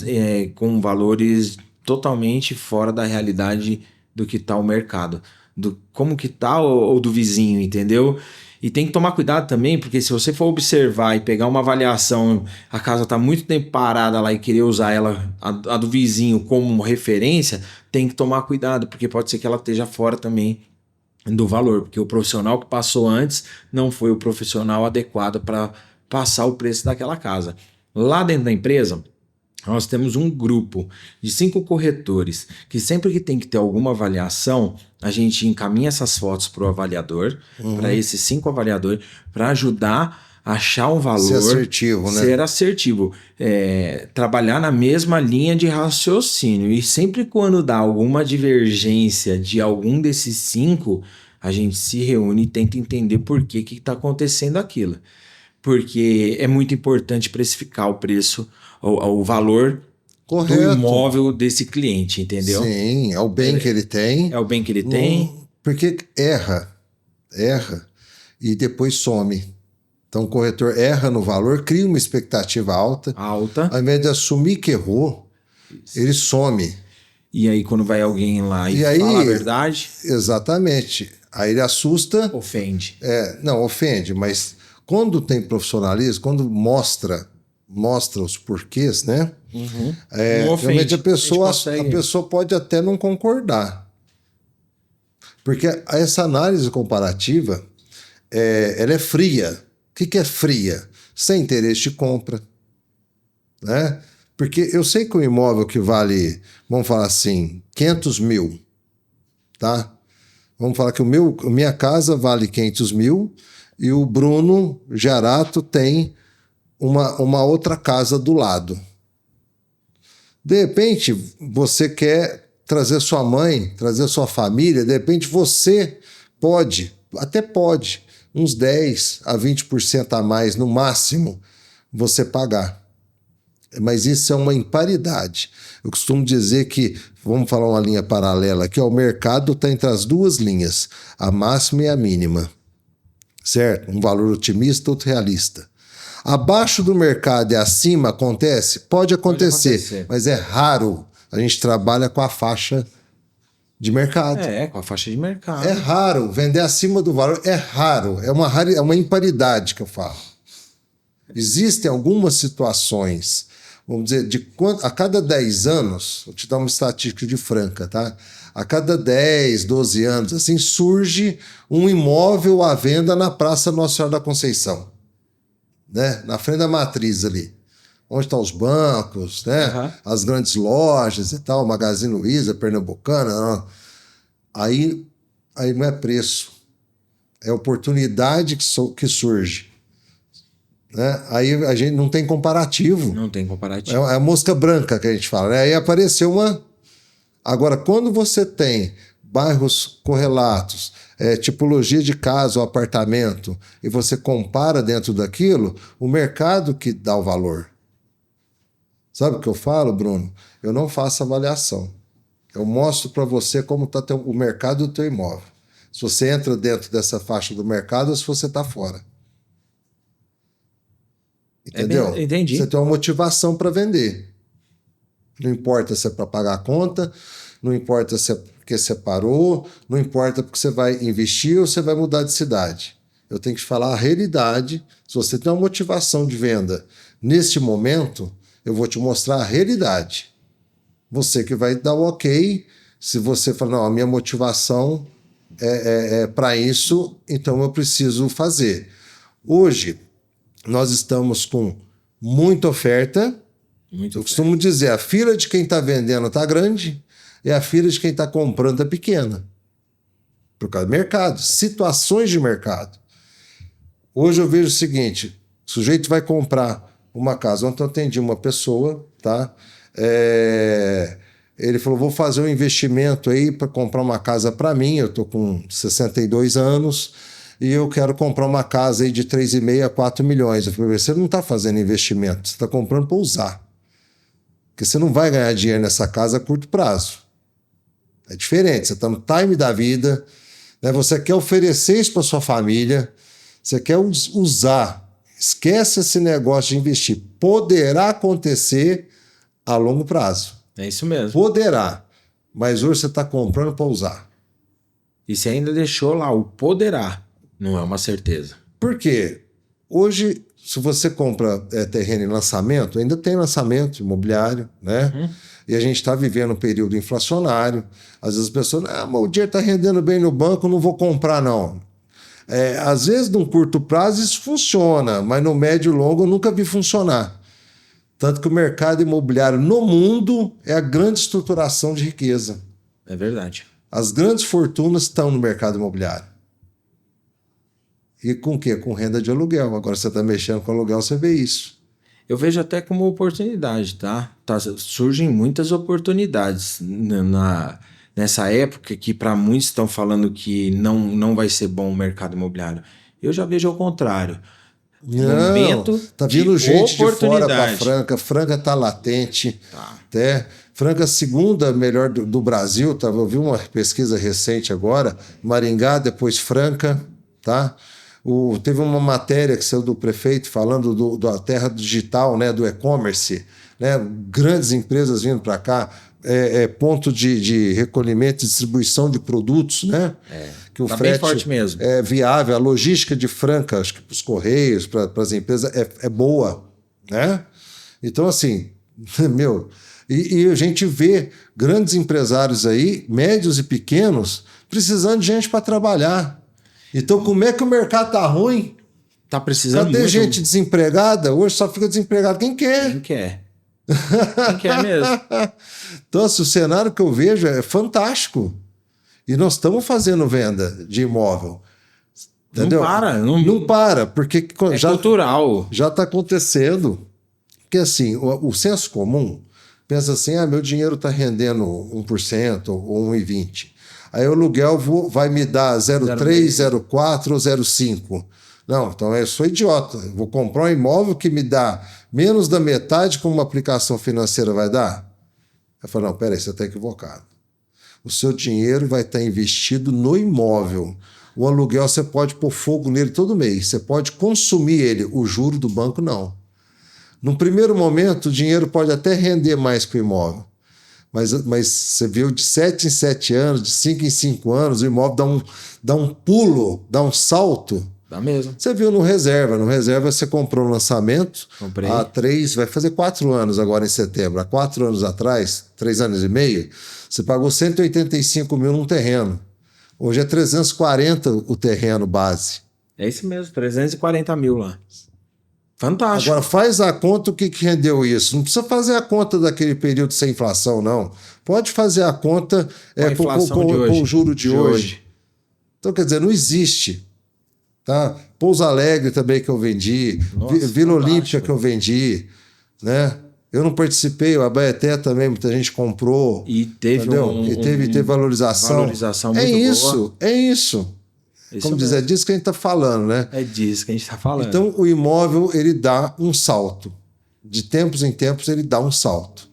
com valores totalmente fora da realidade do que está o mercado, do como que tá ou do vizinho, entendeu? E tem que tomar cuidado também, porque se você for observar e pegar uma avaliação, a casa está muito tempo parada lá e querer usar ela, a do vizinho, como referência, tem que tomar cuidado, porque pode ser que ela esteja fora também do valor, porque o profissional que passou antes não foi o profissional adequado para passar o preço daquela casa. Lá dentro da empresa, nós temos um grupo de 5 corretores que sempre que tem que ter alguma avaliação, a gente encaminha essas fotos para o avaliador, para esses 5 avaliadores, para ajudar a achar um valor. Ser assertivo, né? Ser assertivo. Trabalhar na mesma linha de raciocínio. E sempre quando dá alguma divergência de algum desses 5, a gente se reúne e tenta entender por que está acontecendo aquilo. Porque é muito importante precificar o preço, o valor Correto. do imóvel desse cliente, entendeu? Sim, é o bem que ele tem. É o bem que ele tem. Porque erra e depois some. Então o corretor erra no valor, cria uma expectativa alta. Ao invés de assumir que errou, ele some. E aí quando vai alguém lá e fala a verdade... Exatamente. Aí ele assusta. Ofende. Não, ofende, mas quando tem profissionalismo, quando mostra os porquês, né? Realmente a pessoa pode até não concordar. Porque essa análise comparativa, ela é fria. O que é fria? Sem interesse de compra, né? Porque eu sei que o imóvel que vale, vamos falar assim, 500 mil, tá? Vamos falar que a minha casa vale 500 mil e o Bruno Giarato tem uma outra casa do lado. De repente, você quer trazer sua mãe, trazer sua família, de repente você pode, uns 10% a 20% a mais no máximo, você pagar. Mas isso é uma imparidade. Eu costumo dizer que, vamos falar uma linha paralela aqui, o mercado está entre as duas linhas, a máxima e a mínima. Certo? Um valor otimista, outro realista. Abaixo do mercado e acima acontece? Pode acontecer, mas é raro. A gente trabalha com a faixa de mercado. Com a faixa de mercado. É raro. Vender acima do valor é raro. É uma imparidade que eu falo. Existem algumas situações, vamos dizer, a cada 10 anos, vou te dar uma estatística de Franca, tá? A cada 10, 12 anos, assim, surge um imóvel à venda na Praça Nossa Senhora da Conceição, né? Na frente da matriz ali, onde estão os bancos, né? As grandes lojas e tal, Magazine Luiza, Pernambucana. Aí não é preço, é oportunidade que surge. Né? Aí a gente não tem comparativo. Não tem comparativo. É a mosca branca que a gente fala. Né? Aí apareceu uma... Agora, quando você tem bairros correlatos, tipologia de casa ou apartamento, e você compara dentro daquilo, o mercado que dá o valor. Sabe o que eu falo, Bruno? Eu não faço avaliação. Eu mostro para você como está o mercado do teu imóvel. Se você entra dentro dessa faixa do mercado ou se você está fora. Entendeu? Entendi. Você tem uma motivação para vender. Não importa se é para pagar a conta, não importa se é porque você parou, não importa porque você vai investir ou você vai mudar de cidade. Eu tenho que te falar a realidade. Se você tem uma motivação de venda neste momento, eu vou te mostrar a realidade. Você que vai dar o ok. Se você falar, não, a minha motivação é para isso, então eu preciso fazer. Hoje, nós estamos com muita oferta. Eu costumo dizer, a fila de quem está vendendo está grande e a fila de quem está comprando está pequena. Por causa do mercado, situações de mercado. Hoje eu vejo o seguinte, o sujeito vai comprar uma casa. Ontem eu atendi uma pessoa, tá? Ele falou, vou fazer um investimento aí para comprar uma casa para mim, eu estou com 62 anos e eu quero comprar uma casa aí de 3,5 a 4 milhões. Eu falei, você não está fazendo investimento, você está comprando para usar. Porque você não vai ganhar dinheiro nessa casa a curto prazo. É diferente, você está no time da vida, Né? Você quer oferecer isso para sua família, você quer usar. Esquece esse negócio de investir. Poderá acontecer a longo prazo. É isso mesmo. Poderá. Mas hoje você está comprando para usar. E você ainda deixou lá o poderá. Não é uma certeza. Por quê? Hoje, se você compra terreno em lançamento, ainda tem lançamento imobiliário, né? E a gente está vivendo um período inflacionário. Às vezes as pessoas, mas o dinheiro está rendendo bem no banco, não vou comprar, não. Às vezes, num curto prazo, isso funciona, mas no médio e longo eu nunca vi funcionar. Tanto que o mercado imobiliário no mundo é a grande estruturação de riqueza. É verdade. As grandes fortunas estão no mercado imobiliário. E com o quê? Com renda de aluguel. Agora você está mexendo com aluguel, você vê isso. Eu vejo até como oportunidade, tá? Surgem muitas oportunidades nessa época que para muitos estão falando que não vai ser bom o mercado imobiliário. Eu já vejo ao contrário. Não, tá vindo gente de fora para Franca. Franca tá latente. Tá. Até. Franca, a segunda melhor do Brasil. Tá? Eu vi uma pesquisa recente agora. Maringá, depois Franca. Tá? Teve uma matéria que saiu do prefeito falando da terra digital, né, do e-commerce. Né? Grandes empresas vindo para cá. Ponto de recolhimento e distribuição de produtos, né? Que o tá frete bem forte mesmo. É viável, a logística de Franca, acho que para os Correios, para as empresas, é boa, né? Então, assim, e a gente vê grandes empresários aí, médios e pequenos, precisando de gente para trabalhar. Então, como é que o mercado tá ruim? Tá precisando Cadê muito... gente desempregada? Hoje só fica desempregado quem quer. Quem quer. Quem quer mesmo. Então, assim, o cenário que eu vejo é fantástico. E nós estamos fazendo venda de imóvel. Entendeu? Não para. Não para, porque cultural. Já está acontecendo. Porque, assim, o senso comum pensa assim, meu dinheiro está rendendo 1% ou 1,20%. Aí o aluguel vai me dar 0,3%, 0,4% ou 0,5%. Não, então eu sou idiota. Eu vou comprar um imóvel que me dá menos da metade como uma aplicação financeira vai dar? Eu falo, não, peraí, você está equivocado. O seu dinheiro vai estar investido no imóvel. O aluguel você pode pôr fogo nele todo mês. Você pode consumir ele. O juro do banco, não. Num primeiro momento, o dinheiro pode até render mais que o imóvel. Mas você viu de 7 em 7 anos, de 5 em 5 anos, o imóvel dá um pulo, dá um salto. Dá mesmo. Você viu no Reserva. No Reserva você comprou um lançamento. Comprei. Há 3, vai fazer 4 anos agora em setembro. Há 4 anos atrás, 3 anos e meio, você pagou 185 mil num terreno. Hoje é 340 o terreno base. É isso mesmo, 340 mil lá. Fantástico. Agora faz a conta o que rendeu isso. Não precisa fazer a conta daquele período sem inflação, não. Pode fazer a conta com o juro de hoje. Então, quer dizer, não existe. Tá? Pouso Alegre também que eu vendi, nossa, Vila Olímpia que eu vendi, né? Eu não participei, o Abaeté também muita gente comprou. E teve teve valorização. Valorização muito boa. É isso. Como diz, é disso que a gente está falando, né? É disso que a gente está falando. Então o imóvel ele dá um salto. De tempos em tempos ele dá um salto.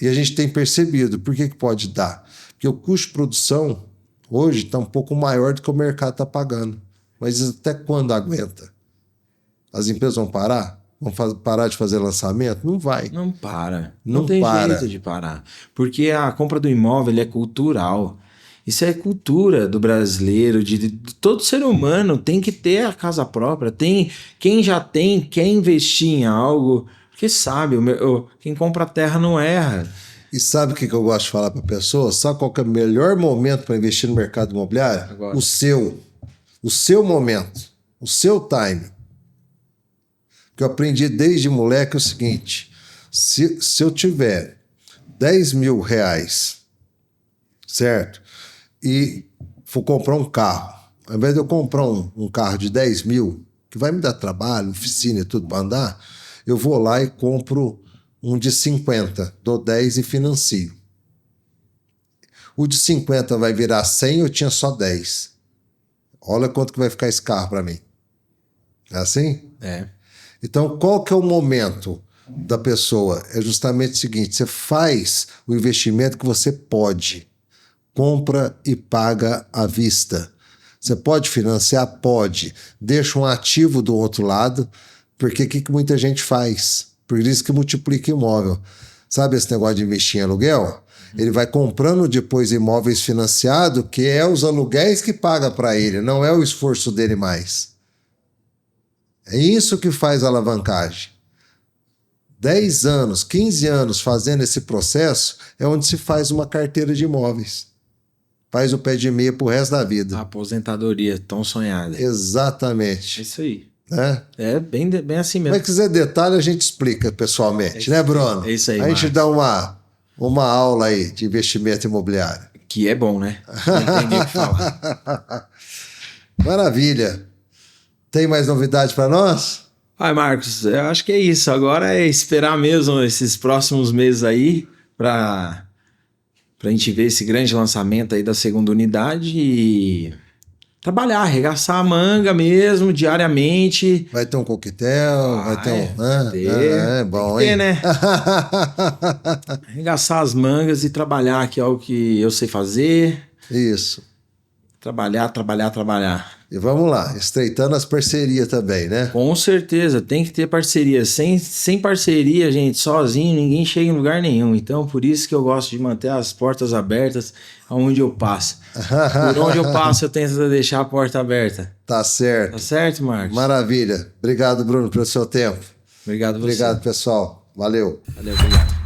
E a gente tem percebido. Por que pode dar? Porque o custo de produção hoje está um pouco maior do que o mercado está pagando. Mas até quando aguenta? As empresas vão parar? Vão parar de fazer lançamento? Não vai. Não para. Não tem jeito de parar. Porque a compra do imóvel é cultural. Isso é cultura do brasileiro, de todo ser humano. Tem que ter a casa própria. Quem já tem, quer investir em algo, porque sabe, quem compra terra não erra. E sabe o que eu gosto de falar para a pessoa? Sabe qual que é o melhor momento para investir no mercado imobiliário? Agora. O seu momento, o seu time. O que eu aprendi desde moleque é o seguinte, se eu tiver 10 mil reais, certo? E for comprar um carro, ao invés de eu comprar um carro de 10 mil, que vai me dar trabalho, oficina e tudo para andar, eu vou lá e compro um de 50, dou 10 e financio. O de 50 vai virar 100, eu tinha só 10. Olha quanto que vai ficar esse carro para mim. É assim? É. Então, qual que é o momento da pessoa? É justamente o seguinte, você faz o investimento que você pode. compra e paga à vista. Você pode financiar? Pode. Deixa um ativo do outro lado, porque o que muita gente faz? Por isso que multiplica imóvel. Sabe esse negócio de investir em aluguel? Ele vai comprando depois imóveis financiados, que é os aluguéis que paga para ele, não é o esforço dele mais. É isso que faz a alavancagem. 10 anos, 15 anos fazendo esse processo é onde se faz uma carteira de imóveis. Faz o pé de meia pro resto da vida. A aposentadoria tão sonhada. Exatamente. É isso aí. Né? É bem assim mesmo. Mas quiser detalhe, a gente explica pessoalmente, né, Bruno? É isso aí, a gente dá uma aula aí de investimento imobiliário. Que é bom, né? Não tem nem o que falar. Maravilha. Tem mais novidade para nós? Ai, Marcos, eu acho que é isso. Agora é esperar mesmo esses próximos meses aí pra gente ver esse grande lançamento aí da segunda unidade e trabalhar, arregaçar a manga mesmo, diariamente. Vai ter um coquetel, vai ter um... É bom, tem que ter, hein? né? Arregaçar as mangas e trabalhar, que é o que eu sei fazer. Isso. Trabalhar. E vamos lá, estreitando as parcerias também, né? Com certeza, tem que ter parceria. Sem parceria, gente, sozinho, ninguém chega em lugar nenhum. Então, por isso que eu gosto de manter as portas abertas aonde eu passo. Por onde eu passo, eu tento deixar a porta aberta. Tá certo. Tá certo, Marcos? Maravilha. Obrigado, Bruno, pelo seu tempo. Obrigado você. Obrigado, pessoal. Valeu. Valeu, obrigado.